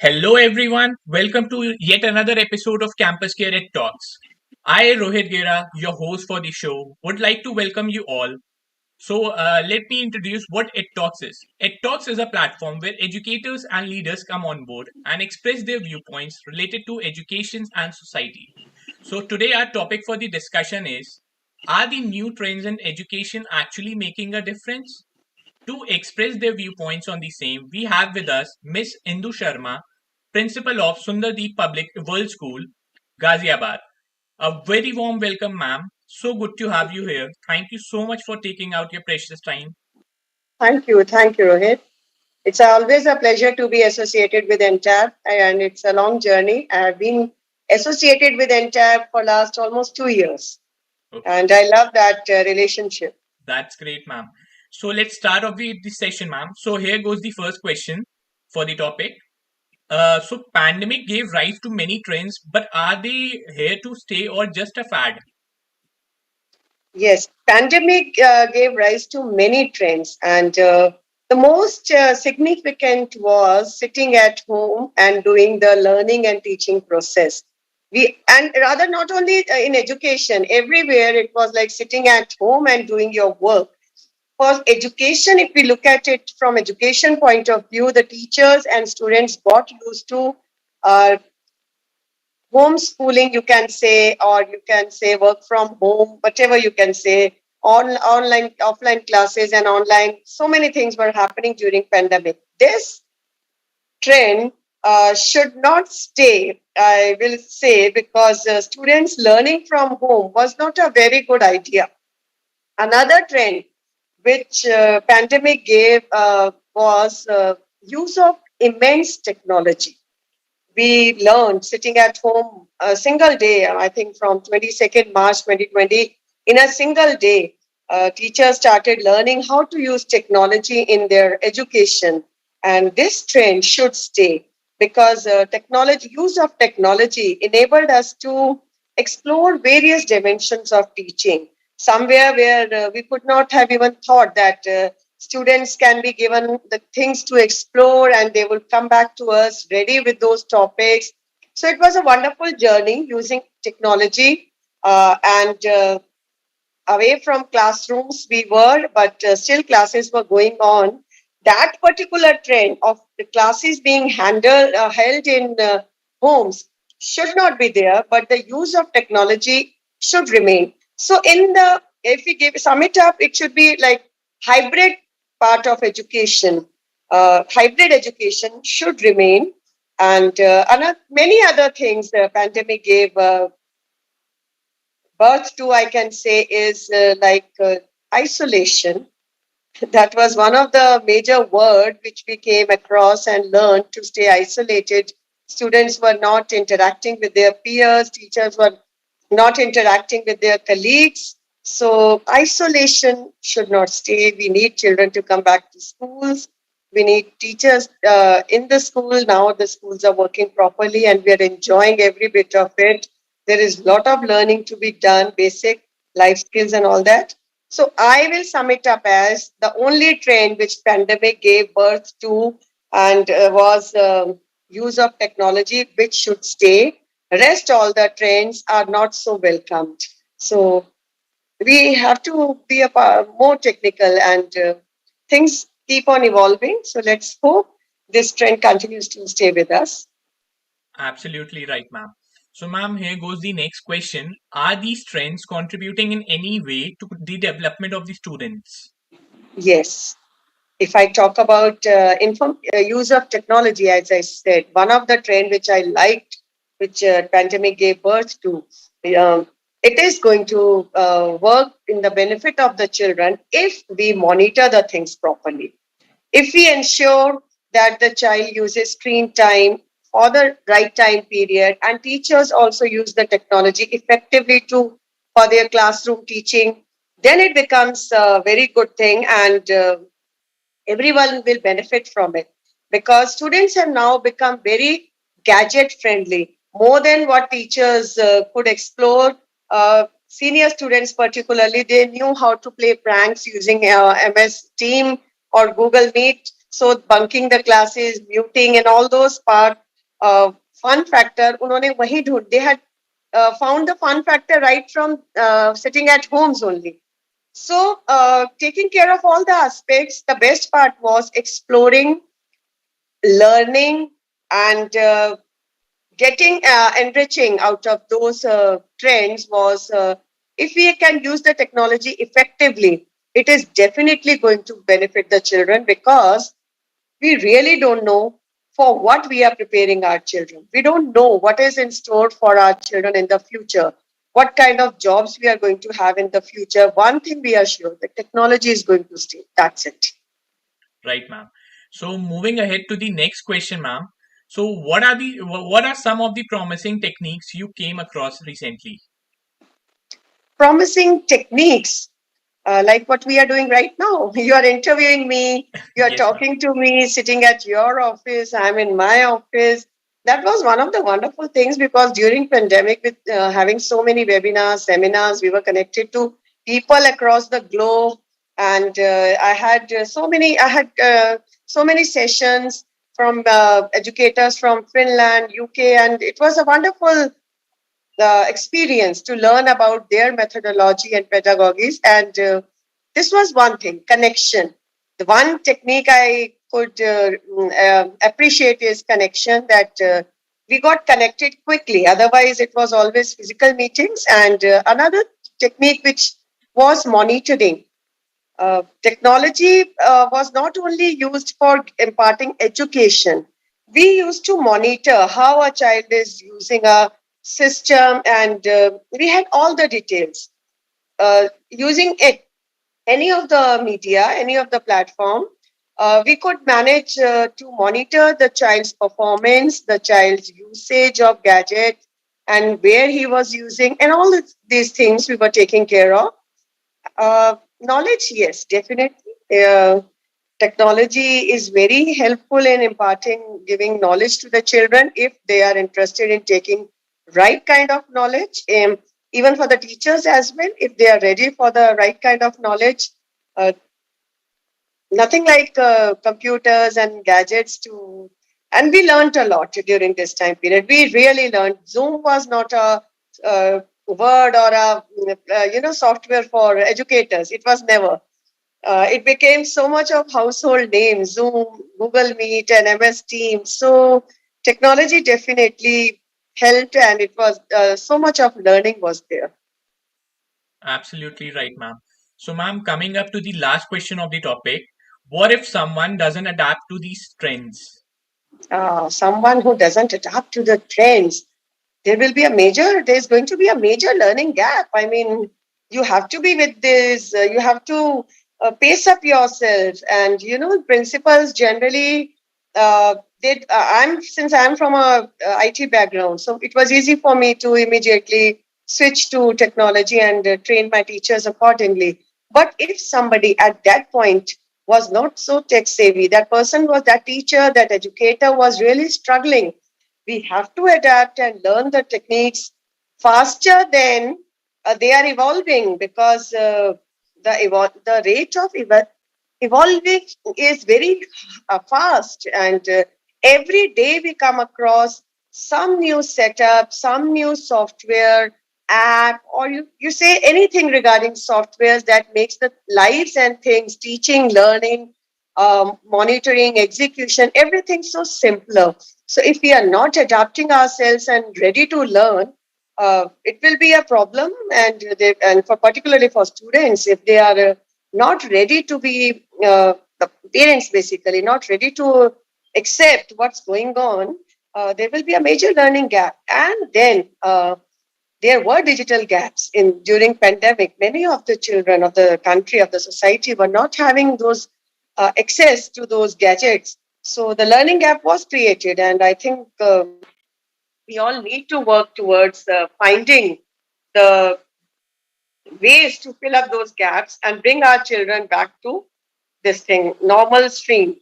Hello, everyone. Welcome to yet another episode of CampusCare EdTalks. I, Rohit Gera, your host for the show, would like to welcome you all. Let me introduce what EdTalks is. EdTalks is a platform where educators and leaders come on board and express their viewpoints related to education and society. So, today our topic for the discussion is: are the new trends in education actually making a difference? To express their viewpoints on the same, we have with us Miss Indu Sharma, Principal of Sundardeep Public World School, Ghaziabad. A very warm welcome, ma'am. So good to have you here. Thank you so much for taking out your precious time. Thank you, Rohit. It's always a pleasure to be associated with NTAB, and it's a long journey. I have been associated with NTAB for last almost 2 years, Okay, and I love that relationship. that's great, ma'am. So let's start off with the session, ma'am. So here goes the first question for the topic. Pandemic gave rise to many trends, but are they here to stay or just a fad? Yes, pandemic gave rise to many trends, and the most significant was sitting at home and doing the learning and teaching process. We and rather not only in education, everywhere it was like sitting at home and doing your work. For education, if we look at it from education point of view, the teachers and students got used to uh, homeschooling, you can say, or you can say work from home, whatever you can say, online, offline classes and online. So many things were happening during pandemic. This trend should not stay, I will say, because students learning from home was not a very good idea. Another trend which pandemic gave was use of immense technology. We learned sitting at home a single day, I think from 22nd March 2020, in a single day, teachers started learning how to use technology in their education. And this trend should stay because use of technology enabled us to explore various dimensions of teaching. Somewhere where we could not have even thought that students can be given the things to explore and they will come back to us ready with those topics. So it was a wonderful journey using technology and away from classrooms we were, but still classes were going on. That particular trend of the classes being held in homes should not be there, but the use of technology should remain. So, if we sum it up, it should be like hybrid part of education. Hybrid education should remain, and many other things the pandemic gave birth to, I can say, is isolation. That was one of the major words which we came across and learned to stay isolated. Students were not interacting with their peers, teachers were not interacting with their colleagues. So, isolation should not stay. We need children to come back to schools. We need teachers in the school. Now, the schools are working properly and we are enjoying every bit of it. There is a lot of learning to be done, basic life skills and all that. So I will sum it up as the only trend which pandemic gave birth to and was use of technology, which should stay. Rest all the trends are not so welcomed. So we have to be more technical and things keep on evolving. So let's hope this trend continues to stay with us. Absolutely right, ma'am. So, ma'am, here goes the next question. Are these trends contributing in any way to the development of the students? Yes. If I talk about use of technology, as I said, one of the trend which I liked, which pandemic gave birth to, um, it is going to work in the benefit of the children if we monitor the things properly. If we ensure that the child uses screen time for the right time period, and teachers also use the technology effectively to for their classroom teaching, then it becomes a very good thing and everyone will benefit from it because students have now become very gadget friendly more than what teachers could explore. Senior students particularly, they knew how to play pranks using MS Team or Google Meet. So bunking the classes, muting and all those parts, fun factor उन्होंने वही ढूंढ they had found the fun factor right from sitting at homes only. So taking care of all the aspects, the best part was exploring, learning, and getting enriching out of those trends was if we can use the technology effectively, it is definitely going to benefit the children because we really don't know for what we are preparing our children. We don't know what is in store for our children in the future, what kind of jobs we are going to have in the future. One thing we are sure, the technology is going to stay. That's it. Right, ma'am. So moving ahead to the next question, ma'am. So what are some of the promising techniques you came across recently? Promising techniques like what we are doing right now. You are interviewing me, you are Yes, ma'am. talking to me, sitting at your office, I'm in my office. That was one of the wonderful things because during pandemic, with having so many webinars, seminars, we were connected to people across the globe, and I had so many sessions from educators from Finland, UK, and it was a wonderful the experience to learn about their methodology and pedagogies. And this was one thing, connection. The one technique I could appreciate is connection, that we got connected quickly. Otherwise, it was always physical meetings. And another technique which was monitoring. Technology was not only used for imparting education. We used to monitor how a child is using a system, and we had all the details. Using it, any of the media, any of the platform, we could manage to monitor the child's performance, the child's usage of gadgets, and where he was using, and all these things we were taking care of. Knowledge, yes, definitely. Technology is very helpful in imparting, giving knowledge to the children if they are interested in taking right kind of knowledge. Even for the teachers as well, if they are ready for the right kind of knowledge, uh, nothing like computers and gadgets to. And we learned a lot during this time period. We really learned. Zoom was not a word or a software for educators. It was never. It became so much of household names: Zoom, Google Meet, and MS Teams. So technology definitely helped, and it was so much of learning was there. Absolutely right, ma'am. So, ma'am, coming up to the last question of the topic, what if someone doesn't adapt to these trends? Someone who doesn't adapt to the trends, there's going to be a major learning gap. I mean, you have to be with this, you have to pace up yourself. And, principals generally, since I'm from a IT background, so it was easy for me to immediately switch to technology and train my teachers accordingly. But if somebody at that point was not so tech savvy, that teacher, that educator was really struggling, we have to adapt and learn the techniques faster than they are evolving, because the rate of evolving is very fast, and every day we come across some new setup, some new software app, or you say anything regarding softwares that makes the lives and things, teaching, learning, monitoring, execution, everything so simpler. So if we are not adapting ourselves and ready to learn, it will be a problem. And for particularly for students, if they are not ready to be the parents basically not ready to accept what's going on, there will be a major learning gap. And then there were digital gaps in during pandemic. Many of the children of the country, of the society, were not having those access to those gadgets. So the learning gap was created, and I think we all need to work towards finding the ways to fill up those gaps and bring our children back to this thing, normal stream.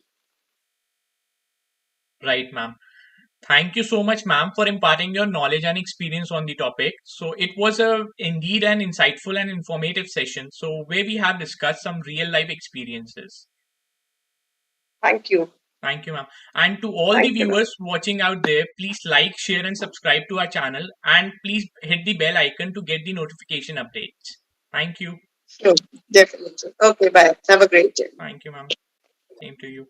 Right, ma'am. Thank you so much, ma'am, for imparting your knowledge and experience on the topic. So it was indeed an insightful and informative session. So where we have discussed some real life experiences. Thank you. Thank you, ma'am. And to all the Thank you, ma'am. viewers watching out there, please like, share, and subscribe to our channel. And please hit the bell icon to get the notification updates. Thank you. Sure, definitely. Okay, bye. Have a great day. Thank you, ma'am. Same to you.